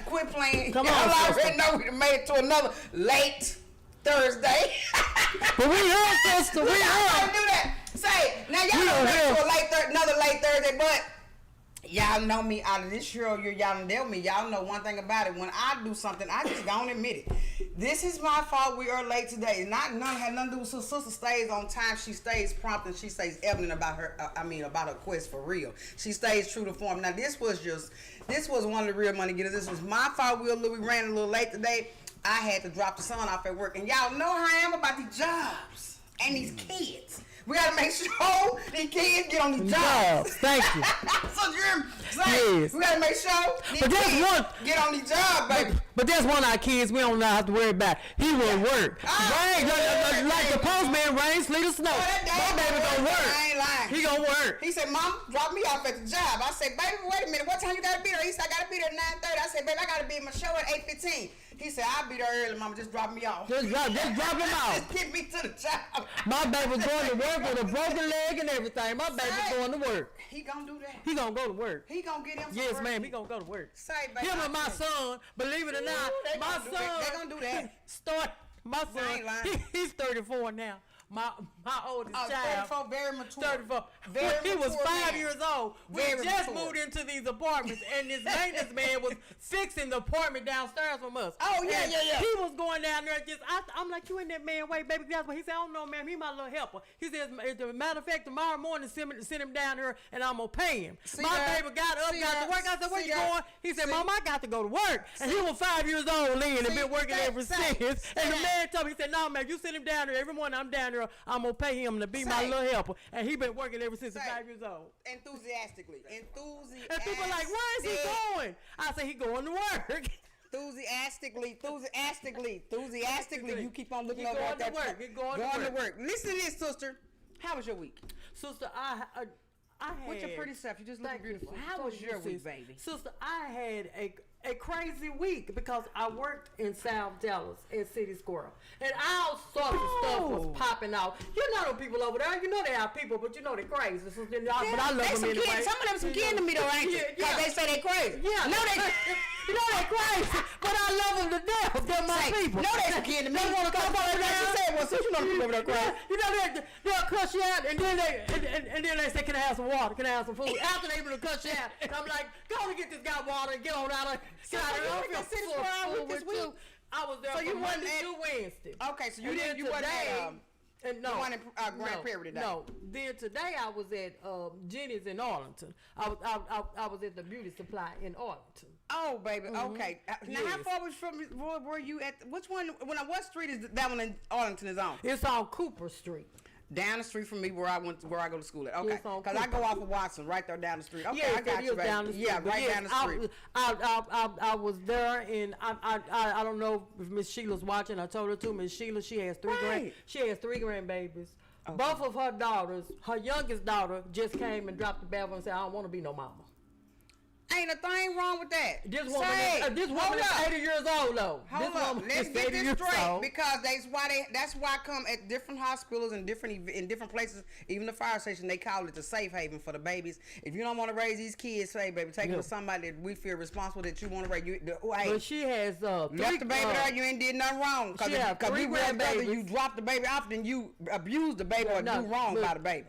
Quit playing. Come on, I already sister. know we done made it to another late Thursday. But we here, sister. We I here. do that. Say, now y'all don't make it to another late Thursday, but y'all know me out of this show. Y'all done dealt with me. Y'all know one thing about it. When I do something, I just don't admit it. This is my fault. We are late today. None had nothing to do with sister. Sister stays on time. She stays prompt and she stays evident about her. About her quest for real. She stays true to form. Now this was one of the real money getters. This was my fault. We ran a little late today. I had to drop the son off at work, and y'all know how I am about these jobs and these kids. We gotta make sure these kids get on these jobs. Thank you. So you're saying we gotta make sure these kids get on these jobs, baby. But that's one of our kids we don't have to worry about. He will work. Rain, like the postman, rain, sleet, or snow. My baby gonna work. I ain't lying. He gonna work. He said, Mom, drop me off at the job. I said, baby, wait a minute. What time you gotta be there? He said, I gotta be there at 9:30. I said, baby, I gotta be at my show at 8:15. He said, I'll be there early, Mama. Just drop me off. Just drop him off. Just get me to the job. My baby's going to work with a broken leg and everything. My baby's going to work. He gonna do that. He gonna go to work. He gonna get him some Yes, work. ma'am. He gonna go to work. Say, baby. Him and my son, believe it or not, my son. They gonna do that. My son, he's 34 now. My oldest child. 34, very mature. 34. Very he was 5 man. years old. We Very just mature. moved into these apartments, and this maintenance man was fixing the apartment downstairs from us. Oh, yeah, and yeah. He was going down there I'm like, you in that man way, baby. That's what he said. I don't know, ma'am. He my little helper. He says, as a matter of fact, tomorrow morning, send him down here, and I'm going to pay him. Baby got up, got to work. I said, where you going? He said, Mom, I got to go to work. And he was 5 years old then and been working ever since. And the man told me, he said, no, man, you send him down there. Every morning I'm down there, I'm going to pay him to be my little helper. And he been working ever since he's 5 years old. Enthusiastically. And people like, where is he going? I say, he going to work. Enthusiastically, you keep on looking over going at that. He going to work. Listen to this, sister. How was your week? Sister, I had. What's your pretty self? You just look beautiful. How was your week, baby? Sister, I had a crazy week because I worked in South Dallas at City Square. And all sorts of stuff was popping out. You know them people over there. You know they are people, but you know they're crazy. So, but I love them anyway. Some of them some kin to me though, ain't you? Because they say they crazy. Yeah. No, they you know they crazy, but I love them to death. They're my people. No, they some kin to me. They want to come over there. You said, well, since you know people over there crazy. You know they'll cuss you out, and then they say, "Can I have some water? Can I have some food?" After they able to cuss you out, and I'm like, "Go on and get this guy water and get on out of." I was there from Monday to Wednesday. Okay, so you didn't. You wasn't at no, one in Grand Prairie today. No. Then today I was at Jenny's in Arlington. I was at the beauty supply in Arlington. Oh, baby. Mm-hmm. Okay. Now, how far was from? Were you at? Which one? What street is that one in Arlington is on? It's on Cooper Street. Down the street from me where I go to school at. Okay. Because I go off of Watson, right there down the street. Okay, yeah, I got you, baby. Down the street. Yeah, right down the street. I was there, and I don't know if Miss Sheila's watching. I told her to. Miss Sheila, she has three grandbabies. Okay. Both of her daughters, her youngest daughter, just came and dropped the bell and said, "I don't want to be no mama." Ain't a thing wrong with that. This woman is 80 years old though. Hold up. Let's get this straight because that's why I come at different hospitals and different places, even the fire station, they call it the safe haven for the babies. If you don't want to raise these kids, say baby, take them to somebody that we feel responsible that you want to raise. But she has left the baby there, you ain't did nothing wrong. Because we rather you drop the baby off than you abuse the baby or do wrong by the baby.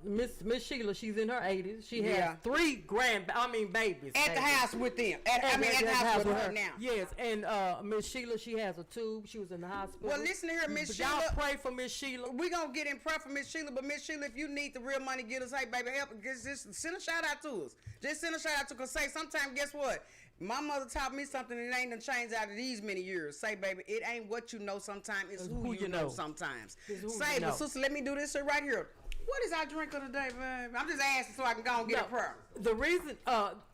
Miss Sheila, she's in her 80s. She has three babies. At the house with them. At the house with her now. Yes, and Miss Sheila, she has a tube. She was in the hospital. Well, listen here, Miss Sheila. Y'all pray for Miss Sheila. We're going to get in prayer for Miss Sheila, but Miss Sheila, if you need the real money, get us, hey, baby, help. Just send a shout out to us. Just send a shout out to us. Say, sometimes, guess what? My mother taught me something and it ain't done changed out of these many years. Say, baby, it ain't what you know sometimes. It's who you know sometimes. Say, but sister, let me do this right here. What is our drink of the day, baby? I'm just asking so I can go and get a prayer.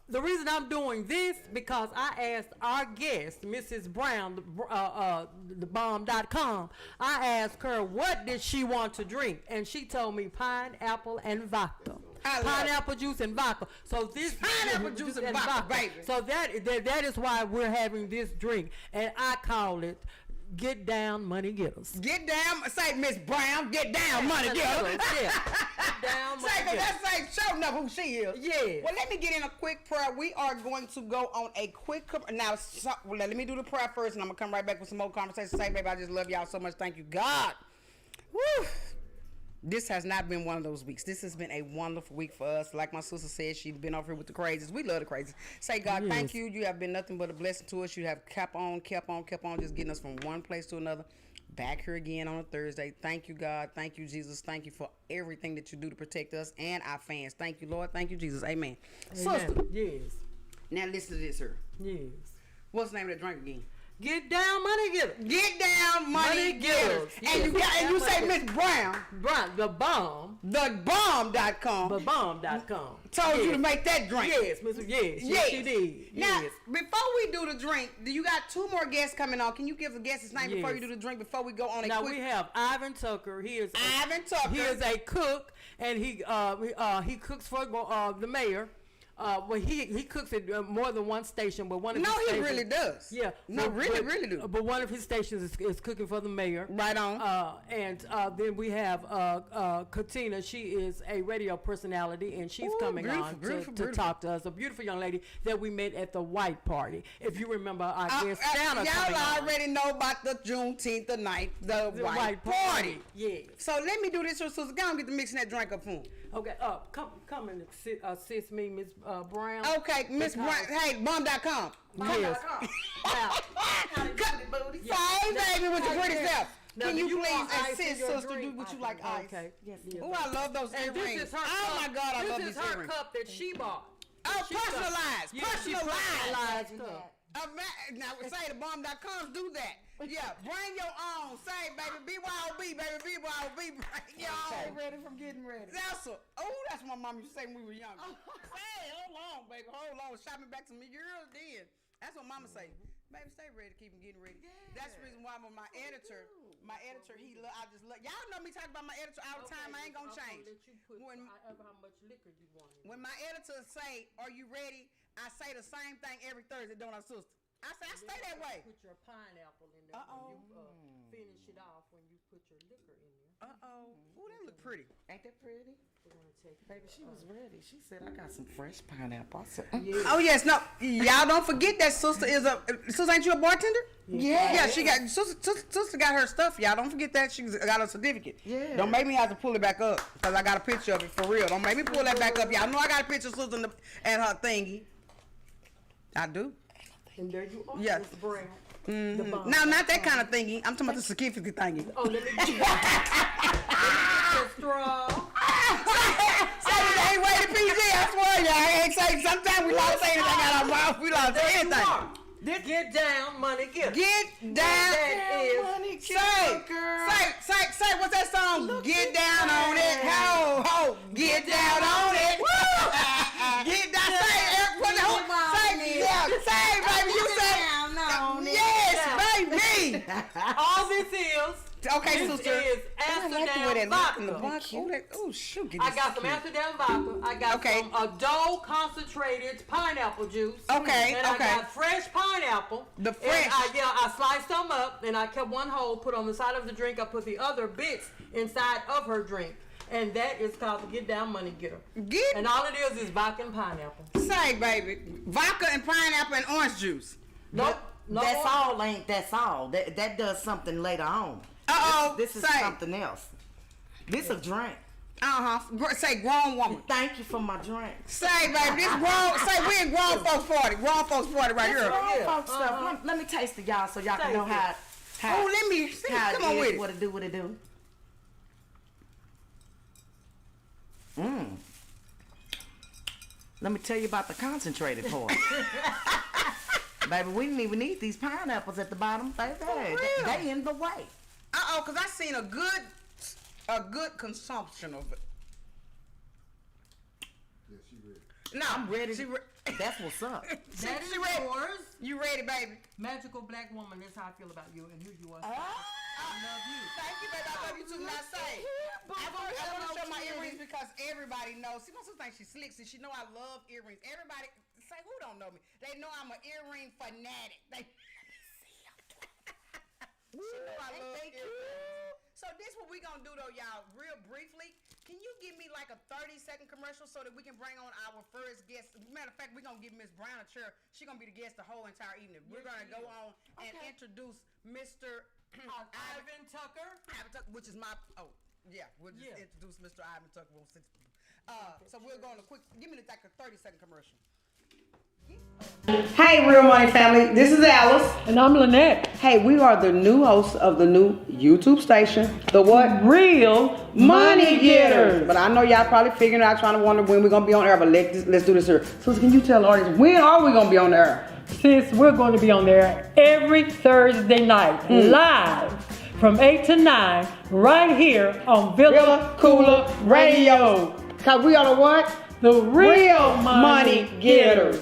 The reason I'm doing this because I asked our guest, Mrs. Brown, thebomb.com, I asked her what did she want to drink, and she told me pineapple and vodka. Pineapple juice and vodka. So this pineapple juice and vodka, baby. So that is why we're having this drink, and I call it Get down, money getters. Get down. Say, Miss Brown, get down, money getters. Yeah. Get down, money Say, getters. that's like showing up who she is. Yeah. Well, let me get in a quick prayer. We are going to go on a quick now. Let me do the prayer first, and I'm gonna come right back with some more conversation. Say, baby, I just love y'all so much. Thank you, God. Woo. This has not been one of those weeks. This has been a wonderful week for us. Like my sister said, she's been over here with the crazies. We love the crazies. Say, God, thank you. You have been nothing but a blessing to us. You have kept on, just getting us from one place to another. Back here again on a Thursday. Thank you, God. Thank you, Jesus. Thank you for everything that you do to protect us and our fans. Thank you, Lord. Thank you, Jesus. Amen. Amen. Sister. Yes. Now listen to this here. Yes. What's the name of that drink again? Get down, money getters. Get down, money getters. And you say Miss Brown. The bomb. TheBomb.com. TheBomb.com. Told you to make that drink. Yes, Miss. Yes, she did. Now, yes. before we do the drink, you got 2 more guests coming on. Can you give the guest his name before you do the drink? Before we go on Now we have Ivan Tucker. He is Ivan He is a cook, and he cooks for the mayor. Well, he cooks at more than one station, but one of his stations. No, he really does. Yeah. No, really do. But one of his stations is cooking for the mayor. Right on. And then we have Katina. She is a radio personality, and she's coming on to talk to us. A beautiful young lady that we met at the White Party. If you remember our guest Santa y'all already know about the Juneteenth, the White Party. Yeah. So let me do this, sister. Go and get the mixing that drink up for him. Okay, come and assist me, Miss Brown. Okay, Miss Brown. Hey, bomb.com. Yes. Say, baby, with your pretty self. Now, Can you you please want ice assist in your sister? drink? Do what you like, ice. Okay. Yes. Oh, I love those And earrings. this is her Oh cup. my God, I love This these is her earrings. cup that she bought. Oh, She personalized. Yeah, she personalized cup. Now, say the bomb.coms do that. Yeah, bring your own. Say, baby, BYOB, baby, BYOB, bring your own. Ready from getting ready. That's that's what my mom used to say when we were younger. Hey, hold on, baby, hold on. Shopping back to me girls then. That's what mama say. Baby, stay ready to keep them getting ready. Yeah. That's the reason why when my editor, I just love, y'all know me talking about my editor all the time. I ain't gonna change. Let you put how much liquor you want. When my editor say, are you ready? I say the same thing every Thursday, don't I, sister? I say, I stay that way. Put your pineapple in there when you finish it off when you put your liquor in there. Ooh, that look pretty. Ain't that pretty? We're gonna take it. Baby, she was ready. She said, I got some fresh pineapple. I said, Oh yes, no, y'all don't forget that sister is sister. Ain't you a bartender? Yeah. Yeah, she got sister got her stuff. Y'all don't forget that she got a certificate. Yeah. Don't make me have to pull it back up because I got a picture of it for real. Don't make me pull that back up. Y'all know I got a picture of sister and her thingy. I do. And there you are, Yeah. Miss Brown. Mm-hmm. No, not that kind of thingy. I'm talking about the certificate thingy. Oh, let me get your straw. Say it ain't way to PG. I swear y'all ain't saying. Sometimes we lost anything out of our mouth. We lost anything. Get down, money getter. Get down. money, Say, what's that song? Get down on it. Ho, get down on it. Get down. Say, baby, you say. Yes, baby. All this is. Okay, this sister. is Amsterdam vodka. Oh, shoot. I got some Amsterdam vodka. I got some Adult concentrated pineapple juice. Okay, and I got fresh pineapple. The fresh. And I sliced them up, and I kept one whole, put on the side of the drink. I put the other bits inside of her drink. And that is called the Get Down Money Getter. And all it is vodka and pineapple. Say, baby. Vodka and pineapple and orange juice. Nope. That's all. That's all. That does something later on. This is something else. This a drink. Say grown woman. Thank you for my drink. Say, baby, this grown. Say we in grown folks party. Grown folks party right here. Grown folks stuff. Let me taste it, y'all, so y'all can know how. Let me see. Come on with it. What it do. Let me tell you about the concentrated part. Baby, we didn't even need these pineapples at the bottom. Baby, they in the way. Because I seen a good consumption of it. Yeah, she ready. No, I'm ready. That's what's up. That is she ready. yours. You ready, baby? Magical black woman. That's how I feel about you and who you are. I love you. Thank you, baby. I love you too. Now say, I want to show my earrings because everybody knows. See, my sister thinks she's slick. She know I love earrings. Everybody say who don't know me. They know I'm an earring fanatic. She know I Ain't love they earrings. cute? So this what we gonna do though, y'all, real briefly. Can you give me like a 30-second commercial so that we can bring on our first guest? Matter of fact, we're gonna give Miss Brown a chair. She's gonna be the guest the whole entire evening. We're gonna go on and introduce Mr. Ivan Tucker. Which is my we'll just introduce Mr. Ivan Tucker. So we'll go on a quick. Give me like a 30-second commercial. Hey, Real Money family. This is Alice. And I'm Lynette. Hey, we are the new hosts of the new YouTube station. The what? Real Money Getters. But I know y'all probably figuring out, trying to wonder when we're going to be on air. But let's do this here. So can you tell the audience, when are we going to be on the air? Sis, we're going to be on there every Thursday night, live from 8 to 9, right here on Villa Koola Radio. Because we are the what? The Real Money Getters.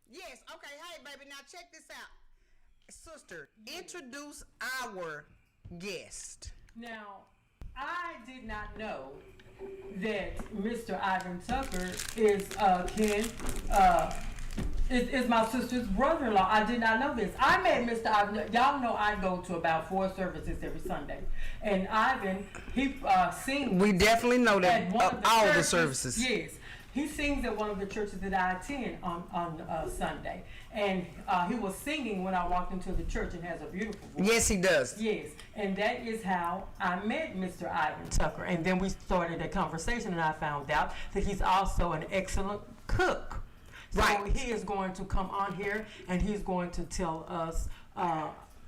Yes, okay, hey baby, now check this out. Sister, introduce our guest. Now, I did not know that Mr. Ivan Tucker is my sister's brother-in-law. I did not know this. I met Mr. Ivan. Y'all know I go to about 4 services every Sunday. And Ivan, he sings. We definitely know that at one of the all churches. the services. Yes. He sings at one of the churches that I attend on Sunday. And he was singing when I walked into the church and has a beautiful voice. Yes, he does. Yes, and that is how I met Mr. Ivan Tucker. And then we started a conversation, and I found out that he's also an excellent cook. So Right. he is going to come on here, and he's going to tell us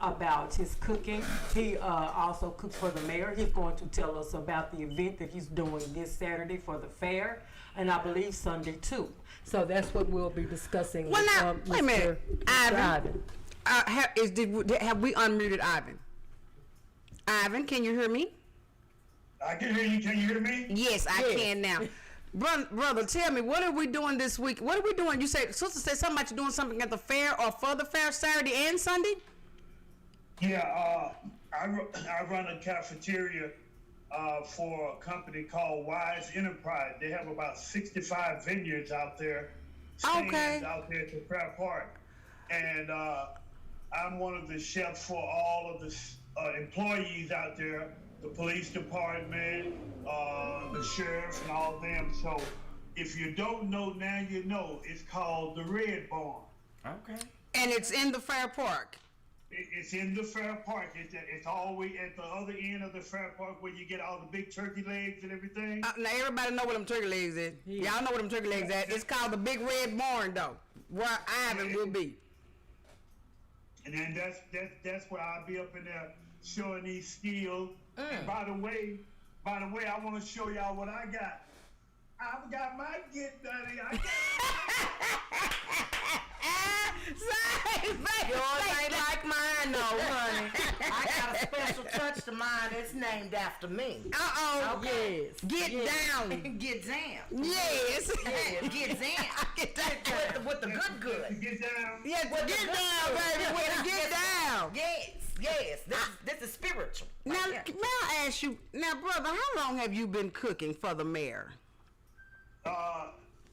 about his cooking. He also cooks for the mayor. He's going to tell us about the event that he's doing this Saturday for the fair, and I believe Sunday too. So that's what we'll be discussing. Well, with, now, wait a minute. Mr. Ivan. Have we unmuted Ivan? Ivan, can you hear me? I can hear you. Can you hear me? Yes, I can now. Brother, tell me, what are we doing this week? What are we doing? You said, sister said something about you doing something at the fair or for the fair Saturday and Sunday? Yeah, I run a cafeteria for a company called Wise Enterprise. They have about 65 vineyards out there, stands out there at the Fair Park. And I'm one of the chefs for all of the employees out there, the police department, the sheriff, and all of them. So if you don't know, now you know. It's called the Red Barn. Okay. And it's in the Fair Park. It's in the Fair Park. It's all the way at the other end of the Fair Park where you get all the big turkey legs and everything. Now everybody know what them turkey legs is. Yeah. Y'all know what them turkey legs at. It's called the Big Red Barn though, where Ivan will be. And then that's where I'll be up in there showing these skills. And by the way, I want to show y'all what I got. I've got my get daddy. Yours ain't like mine, no, honey. I got a special touch to mine that's named after me. Yes. Get down. Get down. Yes. Yeah, get down. Get down. With the good. Get down. Yes, get down, baby. With the get down. Yes. This is spiritual. Now, Right here. may I ask you, now, brother, how long have you been cooking for the mayor?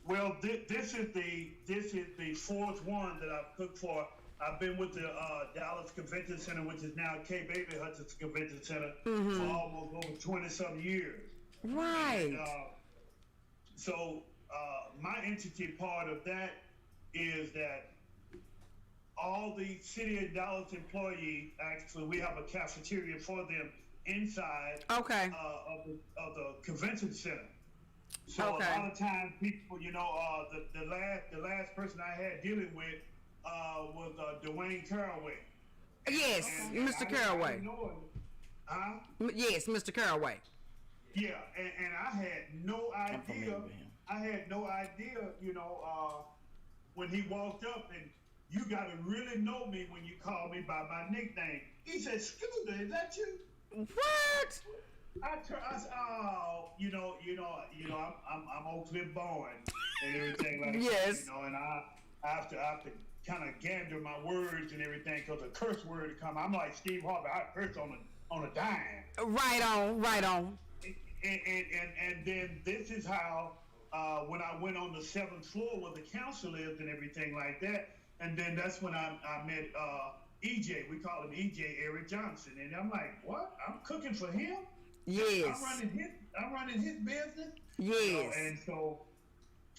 Well, this is the fourth one that I've cooked for. I've been with the Dallas Convention Center, which is now K. Bailey Hudson's Convention Center, for almost over 20-some years. Right. And, so my entity part of that is that all the city of Dallas employees, actually, we have a cafeteria for them inside of the convention center. So a lot of times people, the last person I had dealing with was Dwayne Caraway. Yes, Mr. Caraway. Yes, Mr. Caraway. Yeah, and I had no idea. When he walked up, and you got to really know me when you call me by my nickname. He said, "Scooter, is that you?" What? I said, "Oh, I'm Oak Cliff born and everything like Yes. that, and I have to kind of gander my words and everything because a curse word to come. I'm like Steve Harvey. I curse on a dime. Right on. And then this is how when I went on the 7th floor where the council lived and everything like that. And then that's when I met EJ. We call him EJ, Eric Johnson. And I'm like, what? I'm cooking for him? Yes. I'm running his business. Yes. You know, and so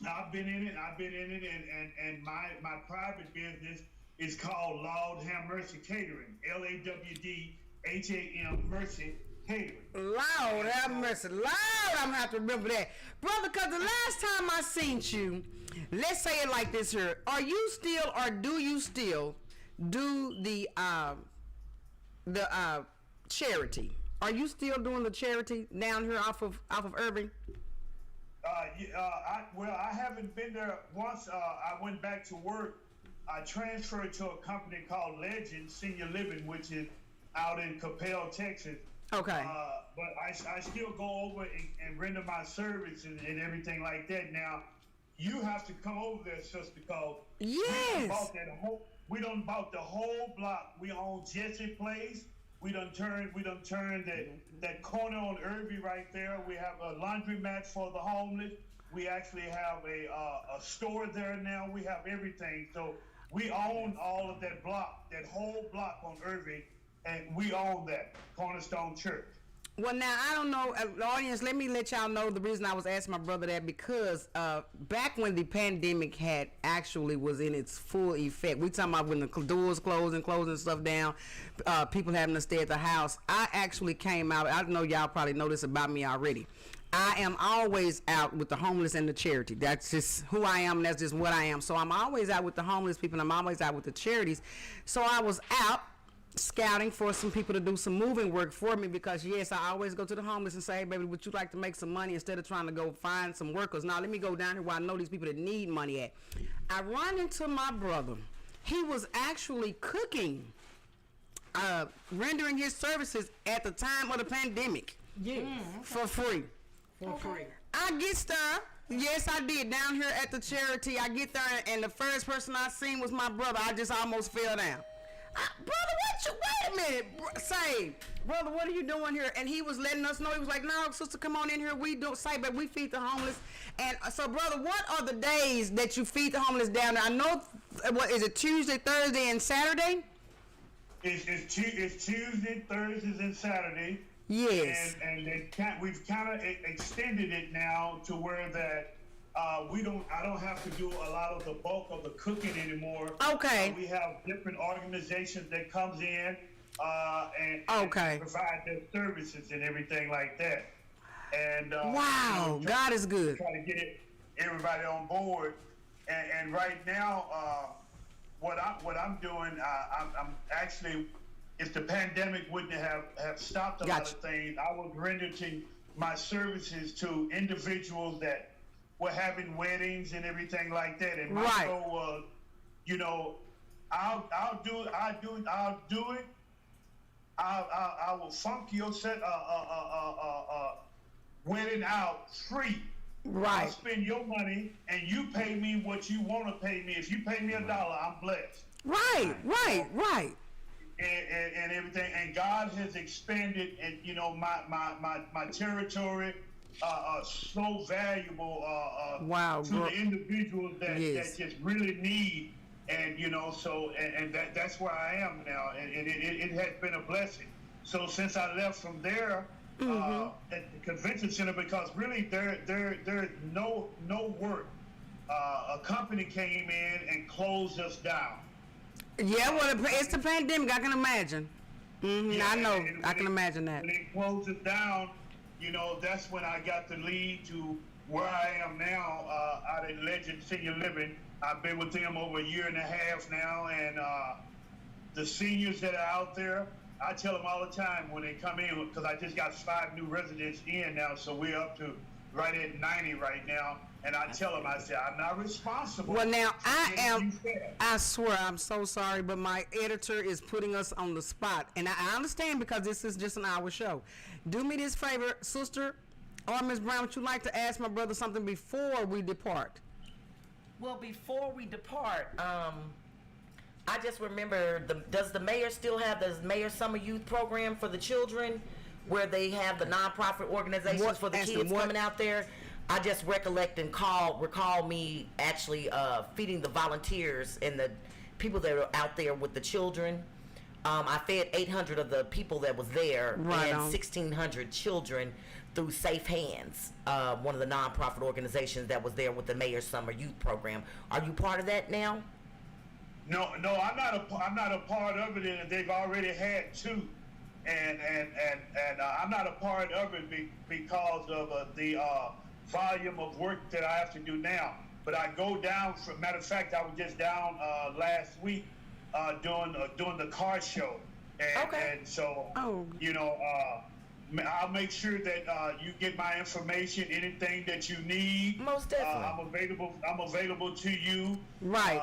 I've been in it, and my private business is called Lord Have Mercy Catering. LAWDHAM Mercy Catering. Lord have mercy. Lord, I'm gonna have to remember that. Brother, because the last time I seen you, let's say it like this here. Are you still, or do you still do the charity? Are you still doing the charity down here off of Irving? I haven't been there once. I went back to work. I transferred to a company called Legend Senior Living, which is out in Capel, Texas. Okay. But I still go over and render my service and everything like that. Now, you have to come over there, sister, because yes, we done bought the whole block. We own Jesse Place. We done turned that corner on Irby right there. We have a laundromat for the homeless. We actually have a store there now. We have everything. So we own all of that block, that whole block on Irby, and we own that Cornerstone Church. Well, now, I don't know, the audience, let me let y'all know the reason I was asking my brother that, because back when the pandemic was in its full effect, we talking about when the doors closing stuff down, people having to stay at the house, I actually came out. I know y'all probably know this about me already. I am always out with the homeless and the charity. That's just who I am, and that's just what I am. So I'm always out with the homeless people, and I'm always out with the charities. So I was out scouting for some people to do some moving work for me, because yes, I always go to the homeless and say, hey, baby, would you like to make some money instead of trying to go find some workers? Now let me go down here where I know these people that need money at. I run into my brother. He was actually cooking, rendering his services at the time of the pandemic. Yes. For free. For free. I get there. Yes, I did. Down here at the charity, I get there, and the first person I seen was my brother. I just almost fell down. Brother, wait a minute. Say, brother, what are you doing here? And he was letting us know. He was like, no, sister, come on in here. We don't say, but we feed the homeless. And so, brother, what are the days that you feed the homeless down there? I know, what is it, Tuesday, Thursday, and Saturday? It's Tuesday, Thursdays, and Saturday. Yes. And we've kind of extended it now to where that I don't have to do a lot of the bulk of the cooking anymore. Okay. We have different organizations that comes in and provide their services and everything like that. And wow, God is good. Trying to get everybody on board. And right now, what I'm doing, I'm actually, if the pandemic wouldn't have stopped a lot of things, I was rendering my services to individuals that were having weddings and everything like that. And my goal was, I'll do it. I will funk your wedding out free. Right. I'll spend your money and you pay me what you want to pay me. If you pay me $1, I'm blessed. Right. And everything, and God has expanded, and my territory so valuable to the individuals that just really need, and that's where I am now, and it has been a blessing. So since I left from there at the convention center, because really there's no work, a company came in and closed us down. Yeah, well, it's the pandemic. I can imagine. I know. I can imagine that. When they closed it down, that's when I got the lead to where I am now, out at Legend Senior Living. I've been with them over 1.5 years now, and the seniors that are out there, I tell them all the time when they come in, because I just got 5 new residents in now, so we're up to right at 90 right now. And I tell them, I say, I'm not responsible. Well, now, I swear, I'm so sorry, but my editor is putting us on the spot. And I understand, because this is just an hour show. Do me this favor, sister, or Ms. Brown, would you like to ask my brother something before we depart? Well, before we depart, I just remember, does the mayor still have the Mayor Summer Youth Program for the children, where they have the nonprofit organizations for the kids coming out there? I just recollect and recall me actually feeding the volunteers and the people that are out there with the children. I fed 800 of the people that was there and 1,600 children through Safe Hands, one of the nonprofit organizations that was there with the Mayor's Summer Youth Program. Are you part of that now? No, I'm not a part of it, and they've already had two, and I'm not a part of it because of the volume of work that I have to do now. But I go down. Matter of fact, I was just down last week doing the car show, and so I'll make sure that you get my information, anything that you need. Most definitely. I'm available to you. Right.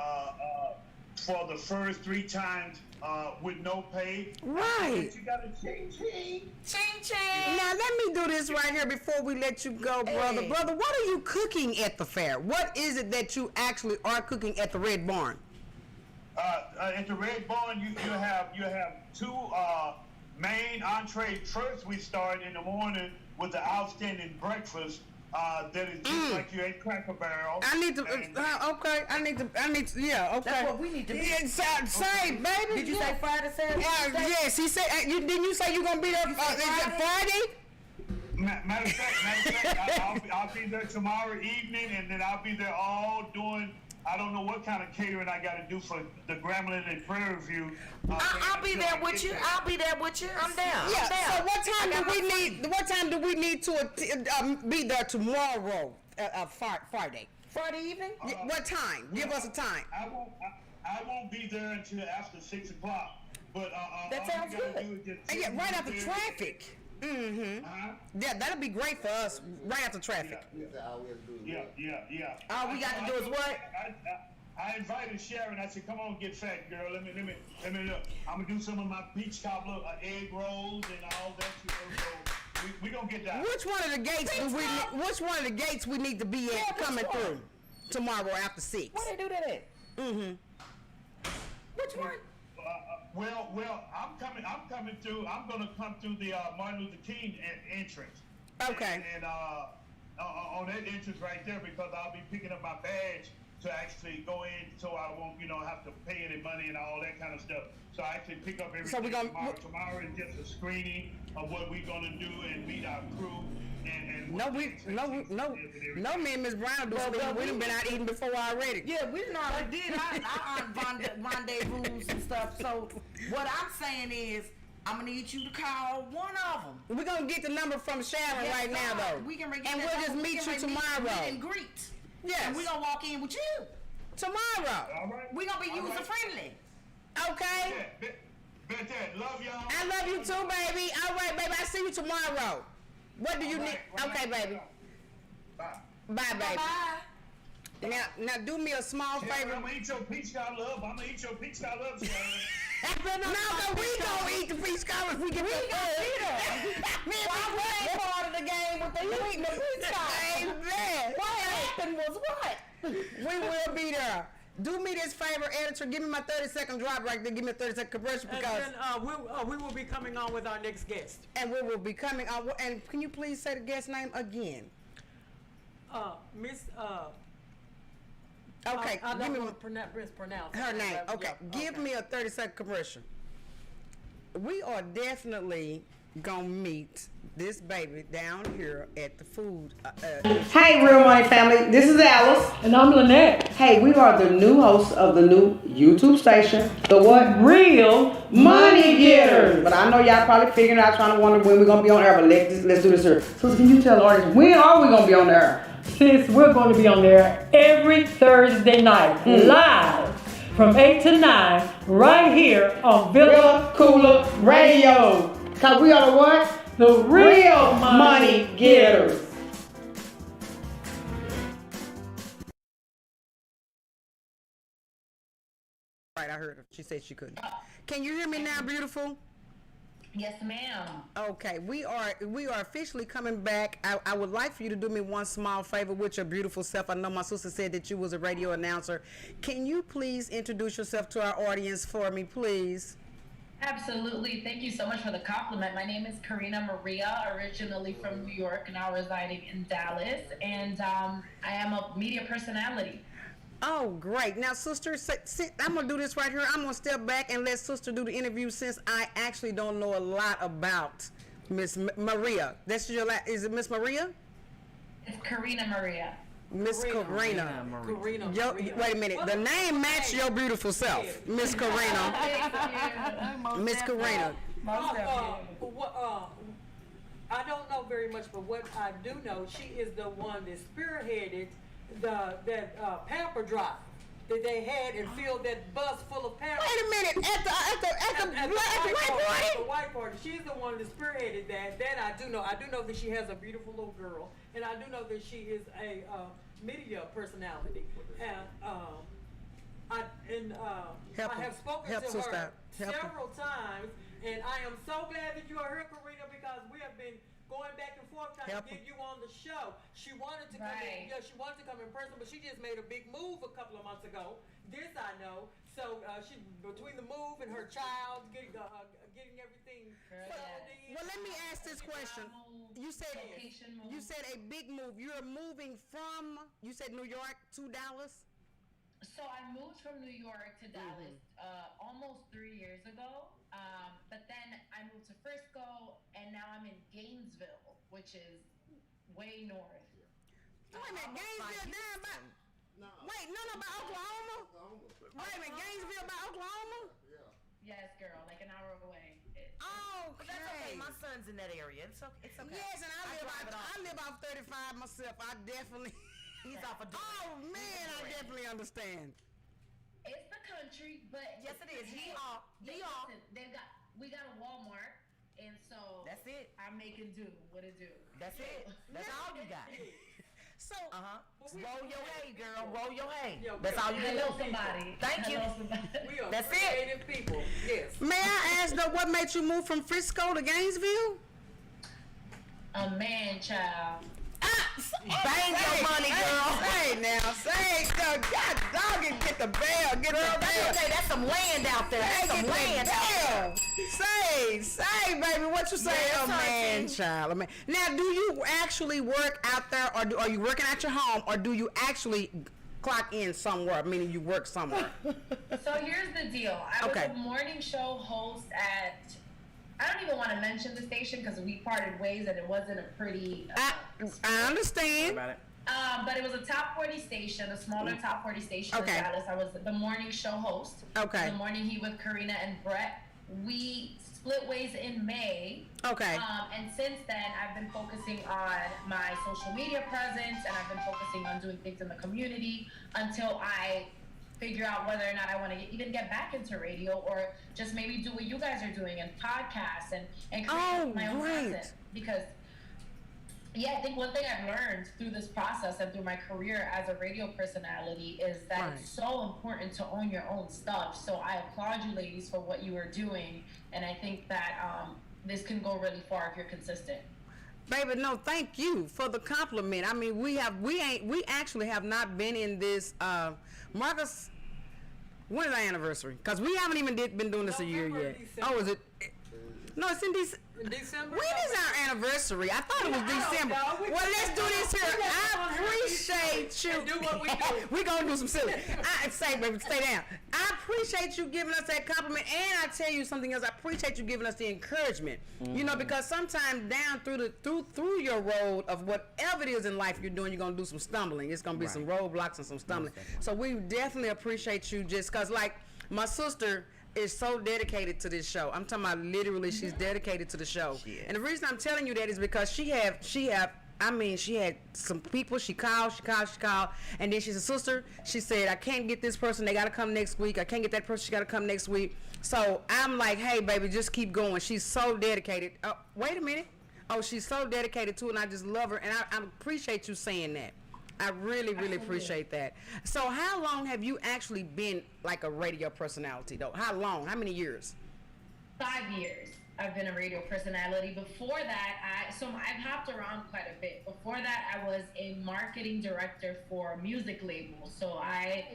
For the first 3 times with no pay. Right. You got a ching. Now let me do this right here before we let you go, brother. Hey. Brother, what are you cooking at the fair? What is it that you actually are cooking at the Red Barn? At the Red Barn, you have 2 main entrees. First, we start in the morning with the outstanding breakfast that is just like you ate Cracker Barrel. I need to. Okay. I need to. Yeah. Okay. That's what we need to be. Yeah, say, baby. Did you say Friday, Saturday? Yes. He said. Didn't you say you're gonna be there? Is it Friday? Matter of fact, I'll be there tomorrow evening, and then I'll be there all doing. I don't know what kind of catering I got to do for the Grambling and Prairie View. I'll be there with you. I'm down. Yeah. I'm down. So what time do we need to be there tomorrow? Friday. Friday evening? What time? Give us a time. I won't be there until after 6 o'clock. But that sounds good. Yeah, right after traffic. Mm-hmm. Yeah, that'll be great for us. Right after traffic. Yeah. All we got to do is what? I invited Sharon. I said, "Come on, get fat, girl. Let me look. I'm gonna do some of my peach cobbler, egg rolls, and all that. So we gonna get that." Which one of the gates we need to be at coming through tomorrow after 6? Where they do that at? Mm-hmm. Which one? Well, I'm coming through. I'm gonna come through the Martin Luther King entrance. Okay. And on that entrance right there, because I'll be picking up my badge to actually go in, so I won't, have to pay any money and all that kind of stuff. So I actually pick up everything tomorrow. Tomorrow is just a screening of what we're gonna do and meet our crew. No, me and Miss Brown do something. We done been out eating before already. Yeah, we done already did our rendezvous and stuff. So what I'm saying is, I'm gonna need you to call one of them. We're gonna get the number from Sharon right now, though. We can and we'll just meet you tomorrow. Meet and greet. Yes. And we're gonna walk in with you. Tomorrow. All right. We're gonna be user friendly. Okay. Yeah, bet that. Love y'all. I love you too, baby. All right, baby. I see you tomorrow. What do you need? Okay, baby. Bye. Bye, baby. Bye. Now do me a small favor. I'm gonna eat your peach cobbler up. Sharon. No, we gonna eat the peach cobbler if we get the food. Why was part of the game with the eating the peach cobbler? Amen. What happened was what? We will be there. Do me this favor, editor. Give me my 30-second drop right there. Give me a 30-second commercial because. And then we will be coming on with our next guest. And we will be coming on. And can you please say the guest name again? Miss. Okay. I give don't me want to mispronounce her name. Okay. Yeah, Give me a 30-second commercial. We are definitely gonna meet this baby down here at the food. Hey, Real Money family. This is Alice. And I'm Lynette. Hey, we are the new hosts of the new YouTube station, The What? Real Money Getters. But I know y'all probably figuring out, trying to wonder when we're gonna be on air. But let's do this here. So can you tell the audience when are we gonna be on air? Sis, we're going to be on there every Thursday night, live from 8 to 9, right here on Villa Koola Radio. Cause we are the what? The Real Money Getters. Right, I heard her. She said she couldn't. Can you hear me now, beautiful? Yes, ma'am. Okay, we are officially coming back. I would like for you to do me one small favor with your beautiful self. I know my sister said that you was a radio announcer. Can you please introduce yourself to our audience for me, please? Absolutely. Thank you so much for the compliment. My name is Karina Maria, originally from New York, now residing in Dallas, and I am a media personality. Oh, great. Now, sister, I'm going to do this right here. I'm going to step back and let sister do the interview since I actually don't know a lot about Miss Maria. That's your is it Miss Maria? It's Karina Maria. Miss Karina. Karina. Wait a minute. The name matched your beautiful self, Miss Karina. Miss Karina. I don't know very much, but what I do know, she is the one that spearheaded that pamper drive that they had and filled that bus full of pampers. Wait a minute. At the white party. She's the one that spearheaded that. That I do know. I do know that she has a beautiful little girl, and I do know that she is a media personality. And I have spoken to her several times, and I am so glad that you are here, Karina, because we have been going back and forth trying to get you on the show. She wanted to come in, she wanted to come in person, but she just made a big move a couple of months ago. This I know. So she, between the move and her child, getting everything settled in. Well, let me ask this question. You said a big move. You're moving from, you said New York to Dallas? So I moved from New York to Dallas almost 3 years ago. But then I moved to Frisco, and now I'm in Gainesville, which is way north. Wait a minute, Gainesville down by... Wait, no, by Oklahoma? Wait a minute, Gainesville by Oklahoma? Yes, girl, like an hour away. Oh, But that's okay. My son's in that area. It's okay. Yes, and I live off 35 myself. I definitely... He's off a Oh, man, I definitely understand. It's the country, but yes, it is. We got a Walmart, and so that's it. I'm making do. What it do? That's it. That's all you got. So, roll your hay, girl. Roll your hay. Yeah, that's all you can Hello, do. somebody. Thank you. We are That's creative people. Yes. may I ask though, what made you move from Frisco to Gainesville? A man child. Bang your money, girl. God dog it, get the bell, get the bell. Okay, that's some land out there. That's some land out there. Say, baby, what you say? Yeah, Oh, man, child. Man. Now, do you actually work out there, or are you working at your home, or do you actually clock in somewhere, meaning you work somewhere? So here's the deal. I was a morning show host at, I don't even want to mention the station because we parted ways and it wasn't a pretty... I understand. But it was a top 40 station, a smaller top 40 station in Dallas. I was the morning show host. Okay. The Morning Heat with Karina and Brett. We split ways in May. Okay. And since then, I've been focusing on my social media presence, and I've been focusing on doing things in the community until I figure out whether or not I want to even get back into radio, or just maybe do what you guys are doing and podcasts and create my own content. Because I think one thing I've learned through this process and through my career as a radio personality is that it's so important to own your own stuff. So I applaud you ladies for what you are doing, and I think that this can go really far if you're consistent. Baby, no, thank you for the compliment. I mean, we actually have not been in this. Marcus, when is our anniversary? Because we haven't even been doing this a year yet. December. Oh, is it? No, it's in December. December. When is our anniversary? I thought it was December. Well, let's do this here. I appreciate you. Do what we do. We gonna do some silly. Baby, stay down. I appreciate you giving us that compliment, and I tell you something else. I appreciate you giving us the encouragement. You know, because sometimes down through your road of whatever it is in life you're doing, you're gonna do some stumbling. It's gonna be some roadblocks and some stumbling. So we definitely appreciate you, just because, like, my sister is so dedicated to this show. I'm talking about literally, she's dedicated to the show. And the reason I'm telling you that is because she had some people she called, and then she said, sister, she said, I can't get this person, they gotta come next week. I can't get that person, she gotta come next week. So I'm like, hey baby, just keep going. She's so dedicated. Oh, wait a minute. Oh, she's so dedicated to it, and I just love her, and I appreciate you saying that. I really, really appreciate that. So how long have you actually been like a radio personality though? How long? How many years? 5 years. I've been a radio personality. Before that, I've hopped around quite a bit. Before that, I was a marketing director for music labels. So I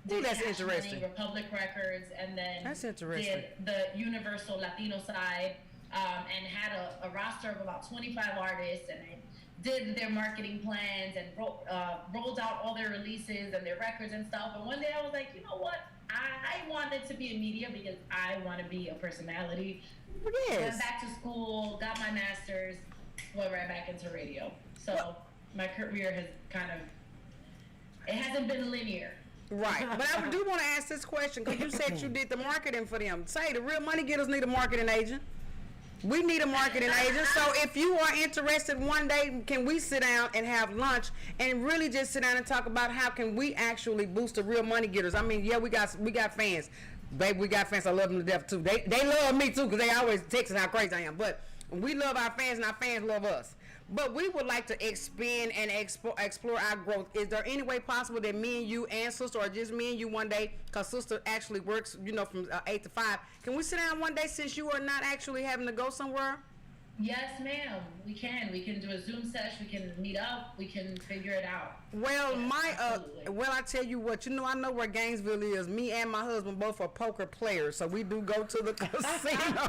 did that's Cash interesting. Money, Republic Records, and then That's interesting. did the Universal Latino side, and had a roster of about 25 artists, and I did their marketing plans and rolled out all their releases and their records and stuff. And one day I was like, you know what? I wanted to be in media because I want to be a personality. Yes. Went back to school, got my master's, went right back into radio. So my career has it hasn't been linear. Right, but I do want to ask this question because you said you did the marketing for them. Say the real money getters need a marketing agent. We need a marketing agent. So if you are interested one day, can we sit down and have lunch and really just sit down and talk about how can we actually boost the real money getters? I mean, yeah, we got fans. Baby, we got fans. I love them to death too. They love me too because they always texting how crazy I am. But we love our fans and our fans love us. But we would like to expand and explore our growth. Is there any way possible that me and you and sister, or just me and you one day, because sister actually works, from 8 to 5, can we sit down one day since you are not actually having to go somewhere? Yes, ma'am. We can. We can do a Zoom session. We can meet up. We can figure it out. Well, Yes, absolutely. I tell you what, I know where Gainesville is. Me and my husband both are poker players, so we do go to the casino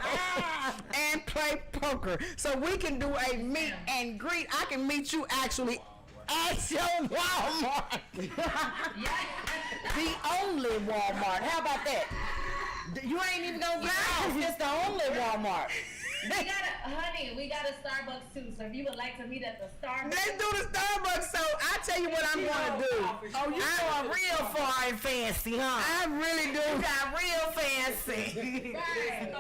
and play poker. So we can do a meet and greet. I can meet you actually at your Walmart. The only Walmart. How about that? You ain't even gonna get off. It's the only Walmart. We got a Starbucks too. So if you would like to meet at the Starbucks, Let's do the Starbucks. So I tell you what I'm gonna do. Oh, you going real far and fancy, huh? I really do. You got real fancy. right. Go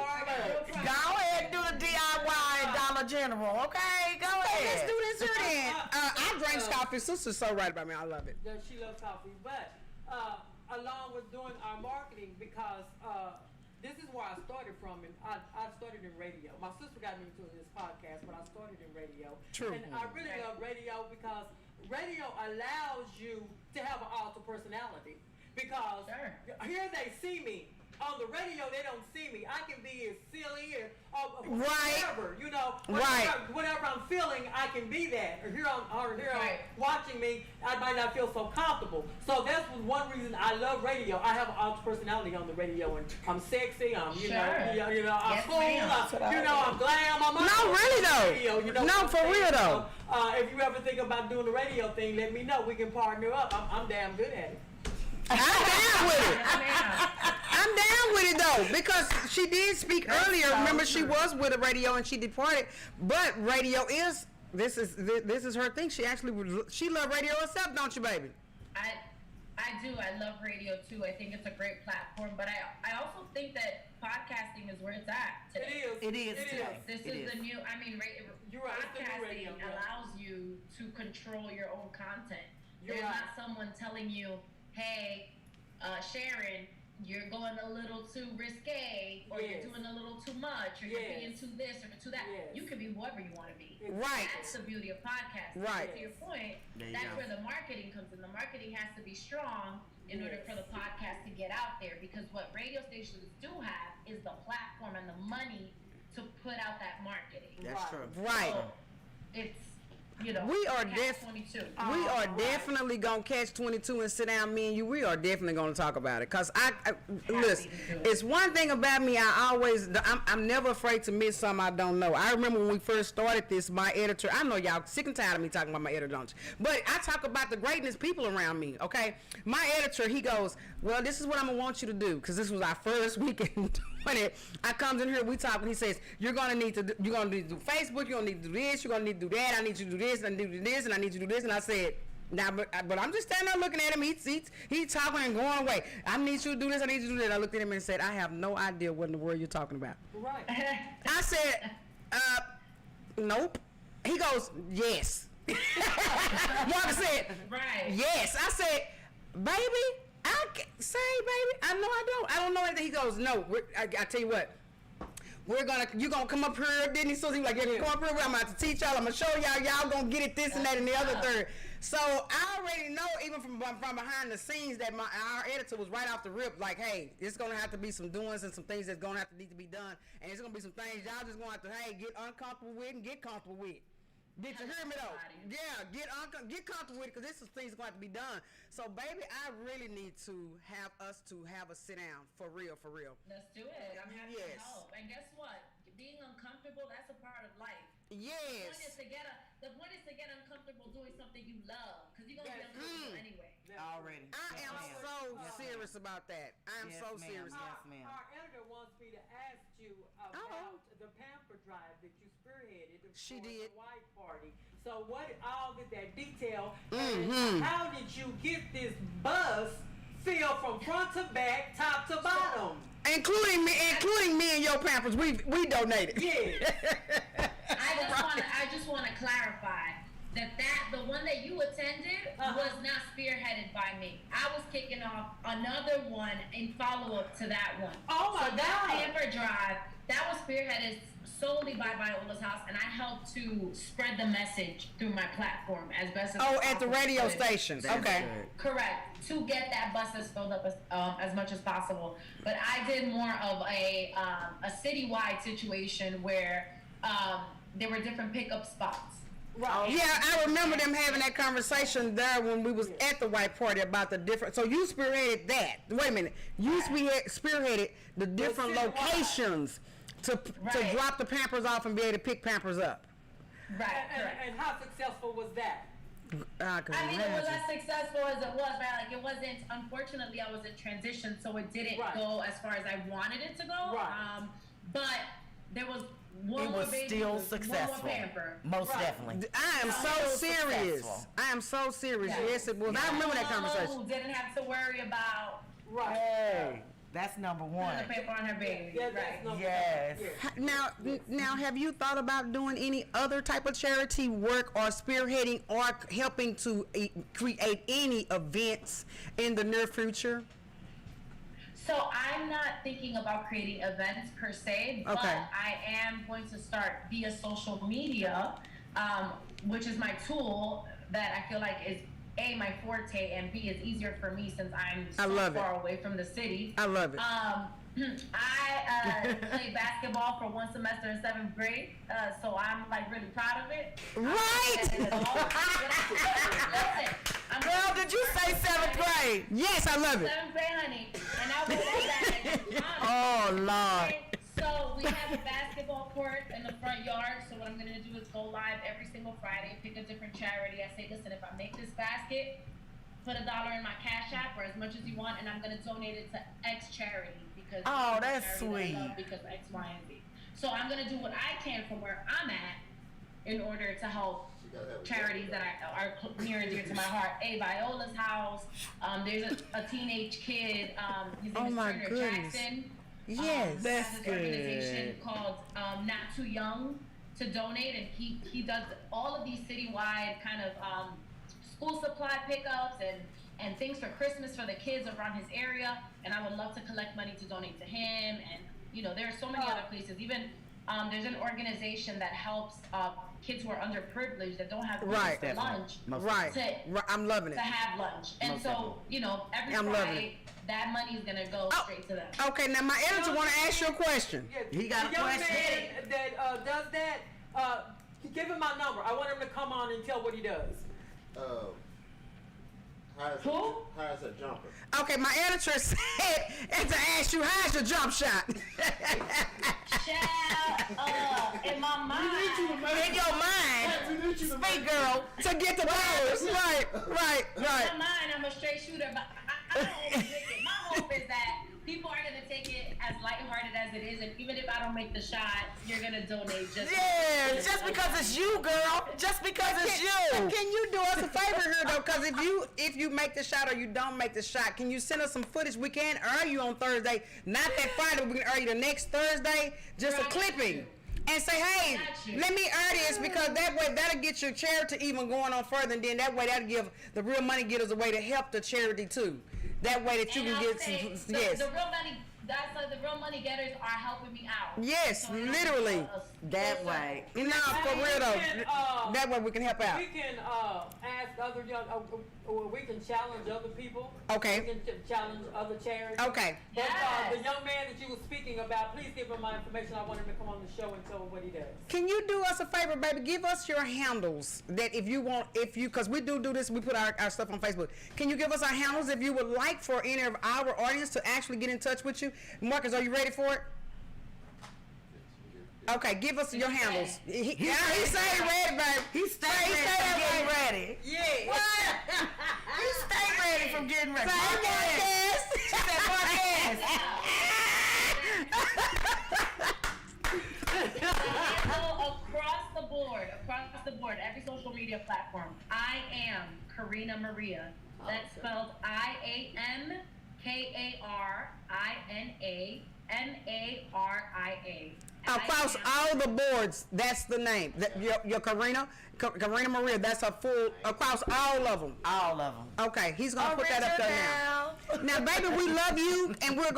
ahead and do the DIY at Dollar General, okay? Go Let's ahead. do this here then. I drink coffee. Sister's so right about me. I love it. that she loves coffee. But along with doing our marketing, because this is where I started from, and I started in radio. My sister got me into this podcast, but I started in radio. True. And I really love radio because radio allows you to have an alter personality. Because here they see me. On the radio, they don't see me. I can be as silly or whatever, whatever I'm feeling, I can be that. Or here on watching me, I might not feel so comfortable. So that's one reason I love radio. I have an alter personality on the radio, and I'm sexy. I'm, I'm cool. I'm glam. No, really though. Radio, No, for real though. So, if you ever think about doing the radio thing, let me know. We can partner up. I'm damn good at it. I'm down with it. I'm down with it though, because she did speak earlier. Remember, she was with a radio and she departed. But radio is this is her thing. She loved radio herself, don't you, baby? I do. I love radio too. I think it's a great platform, but I also think that podcasting is where it's at today. It is today. This is the new. You're right, it's the new podcasting radio, yeah. allows you to control your own content. There's right. not someone telling you, "Hey, Sharon, you're going a little too risque, or you're doing a little too much, or you're being too this or too that." You can be whoever you want to be. Right. That's the beauty of podcasting. Right. To your point, that's where the marketing comes in. The marketing has to be strong in order for the podcast to get out there, because what radio stations do have is the platform and the money to put out that marketing. That's true. Right. So it's, We are definitely gonna catch 22 and sit down, me and you. We are definitely gonna talk about it, cause I listen. It's one thing about me. I'm never afraid to admit something I don't know. I remember when we first started this. My editor, I know y'all sick and tired of me talking about my editor, don't you? But I talk about the greatness people around me. Okay, my editor, he goes, "Well, this is what I'm gonna want you to do," cause this was our first weekend doing it. I comes in here, we talk, and he says, "You're gonna need to do Facebook. You're gonna need to do this. You're gonna need to do that. I need you to do this and do this, and I need you to do this." And I said, "Now, but I'm just standing there looking at him. He's talking and going away. I need you to do this. I need you to do that." I looked at him and said, "I have no idea what in the world you're talking about." Right. I said, "Nope." He goes, "Yes." Mark said, Right. "Yes." I said, "Baby, I know I don't know anything." He goes, "No, I tell you what. You're gonna come up here," didn't he? So he was like, "Yeah, come up here. I'm about to teach y'all. I'm gonna show y'all. Y'all gonna get it this and that and the other third." So I already know, even from behind the scenes, that our editor was right off the rip, like, hey, it's gonna have to be some doings and some things that's gonna have to need to be done, and it's gonna be some things y'all just gonna have to, hey, get uncomfortable with and get comfortable with. Did you hear me though? Yeah, get comfortable with it, because this is things going to have to be done. So, baby, I really need to have us to have a sit down for real. Let's do it. I'm happy to help. And guess what? Being uncomfortable, that's a part of life. Yes. The point is to get uncomfortable doing something you love, because you're gonna be uncomfortable anyway. Already. I am so serious about that. I am so serious. Yes, ma'am. Our editor wants me to ask you about the pamper drive that you spearheaded. She for did. The white party. So what all did that detail? And how did you get this bus filled from front to back, top to bottom? Including me and your Pampers, we donated. Yeah. I just want to clarify that the one that you attended was not spearheaded by me. I was kicking off another one in follow up to that one. Oh my God! That pamper drive that was spearheaded solely by Viola's house, and I helped to spread the message through my platform as best as possible. At the radio stations. Okay. Correct. To get that buses filled up as much as possible. But I did more of a citywide situation where there were different pickup spots. Right. Yeah, I remember them having that conversation there when we was at the white party about the different. So you spearheaded that. Wait a minute. You spearheaded the different locations to drop the Pampers off and be able to pick Pampers up. Right. And how successful was that? I mean, it was as successful as it was, right? Like, it wasn't, unfortunately, I was in transition, so it didn't go as far as I wanted it to go. Right. But there was one it more was baby, still one successful. more pamper. Most definitely. I am so serious. Successful. I am so serious. Yeah. Yes, it was. I remember that conversation. Didn't have to worry about. Right. Hey, that's number one. The paper on her baby. Yeah, right. Yes. Now, have you thought about doing any other type of charity work or spearheading or helping to create any events in the near future? So I'm not thinking about creating events per se, but I am going to start via social media, which is my tool that I feel like is A, my forte, and B, is easier for me since I'm so far away from the city. I love it. I played basketball for one semester in 7th grade, so I'm like really proud of it. Right! Listen, girl, did you say 7th grade? Yes, I love it. 7th grade, honey. And I was that. Oh, Lord. So we have a basketball court in the front yard. So what I'm going to do is go live every single Friday, pick a different charity. I say, listen, if I make this basket, put $1 in my Cash App or as much as you want, and I'm going to donate it to X charity because that's sweet. Because X, Y, and Z. So I'm going to do what I can from where I'm at in order to help charities that are near and dear to my heart. Viola's house. There's a teenage kid. His name is Turner Jackson. Yes, that's good. Organization called Not Too Young to donate, and he does all of these citywide kind of school supply pickups and things for Christmas for the kids around his area. And I would love to collect money to donate to him. And there are so many other places. Even there's an organization that helps kids who are underprivileged that don't have lunch. I'm loving it. To have lunch. And so, every Friday, that money is going to go straight to them. Okay, now my editor want to ask you a question. He got a question. Man that does that, give him my number. I want him to come on and tell what he does. How's a jumper? Okay, my editor said to ask you, how's your jump shot? In my mind. In your mind. Speak, girl. To get the powers. Right. In my mind, I'm a straight shooter, but I don't overthink it. My hope is that people are going to take it as lighthearted as it is, and even if I don't make the shot, you're going to donate just because it's you, girl. Just because it's you. Can you do us a favor here, though? Because if you make the shot or you don't make the shot, can you send us some footage? We can air you on Thursday. Not that Friday, but we can air you the next Thursday. Just a clipping. And say, hey, let me air this, because that way that'll get your charity even going on further, and then that way that'll give the real money getters a way to help the charity too. That way that you can get some. The real money that's like the real money getters are helping me out. Yes, So I don't literally. need That way. No, for real though. That way we can help out. We can ask other young, or we can challenge other people. Okay. We can challenge other charities. Okay. But Yes. the young man that you were speaking about, please give him my information. I want him to come on the show and tell him what he does. Can you do us a favor, baby? Give us your handles that if you want, because we do this, we put our stuff on Facebook. Can you give us our handles if you would like for any of our audience to actually get in touch with you? Marcus, are you ready for it? Okay, give us your handles. He stayed ready, baby. He stayed ready. Ready. Yeah. What? He stayed ready from getting ready. Say Marcus. She said Marcus. Across the board, every social media platform. I am Karina Maria. That's spelled IAMKARINAMARIA. Across all the boards, that's the name. Your Karina Maria, that's her full, across all of them. All of them. Okay, he's gonna put that up there now. Now, baby, we love you, and we're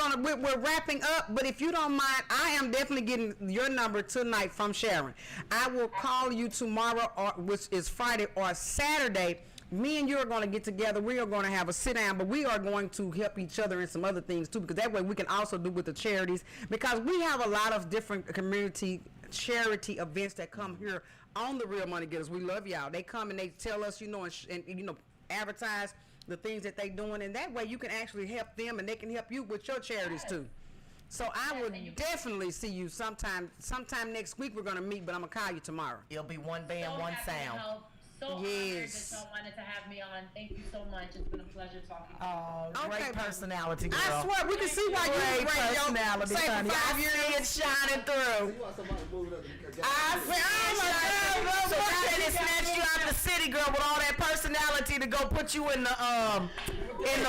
wrapping up. But if you don't mind, I am definitely getting your number tonight from Sharon. I will call you tomorrow, which is Friday or Saturday. Me and you are going to get together. We are going to have a sit down, but we are going to help each other in some other things too, because that way we can also do with the charities, because we have a lot of different community charity events that come here on the Real Money Getters. We love y'all. They come and they tell us, and advertise the things that they doing, and that way you can actually help them, and they can help you with your charities too. So I will definitely see you sometime next week. We're going to meet, but I'm going to call you tomorrow. It'll be one band, one sound. So honored that Yes. y'all wanted to have me on. Thank you so much. It's been a pleasure talking to you. Oh, Okay, great personality, girl. I swear, we can see why you Great was radio. personality, Say for honey. 5 I years. see it shining through. You want somebody to move it up? I see it. So now they snatched you out the city, girl, with all that personality to go put you in the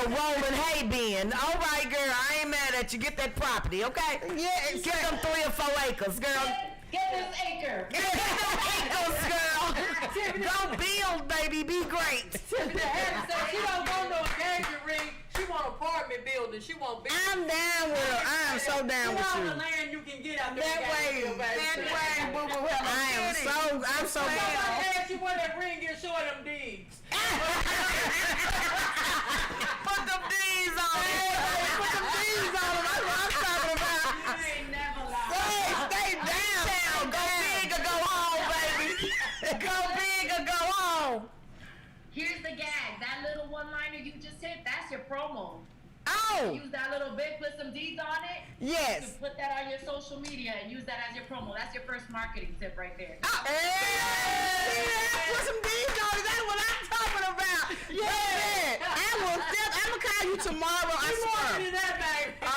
rolling hay bin. All right, girl, I ain't mad at you. Get that property, okay? Yeah, Get them 3 or 4 acres, girl. Get this acre. Get them acres, girl. Go build, baby. Be great. Tiffany Harris said she don't want no engagement ring. She want apartment building. She want big. I'm down with her. I am so down with all you. the land you can get out there. That way, boo boo. I'm so Somebody down. asked you where that ring is, show them deeds. Put them D's on it. Put some D's on them. That's what I'm talking about. You ain't never lied. Stay down. Go big or go home, baby. Go big or go home. Here's the gag. That little one-liner you just hit, that's your promo. Oh, Use that little bit, put some D's on it. You yes. can put that on your social media and use that as your promo. That's your first marketing tip right there. Hey, put some D's on it. That's what I'm talking about. Yeah. I'm gonna call you tomorrow. I swear.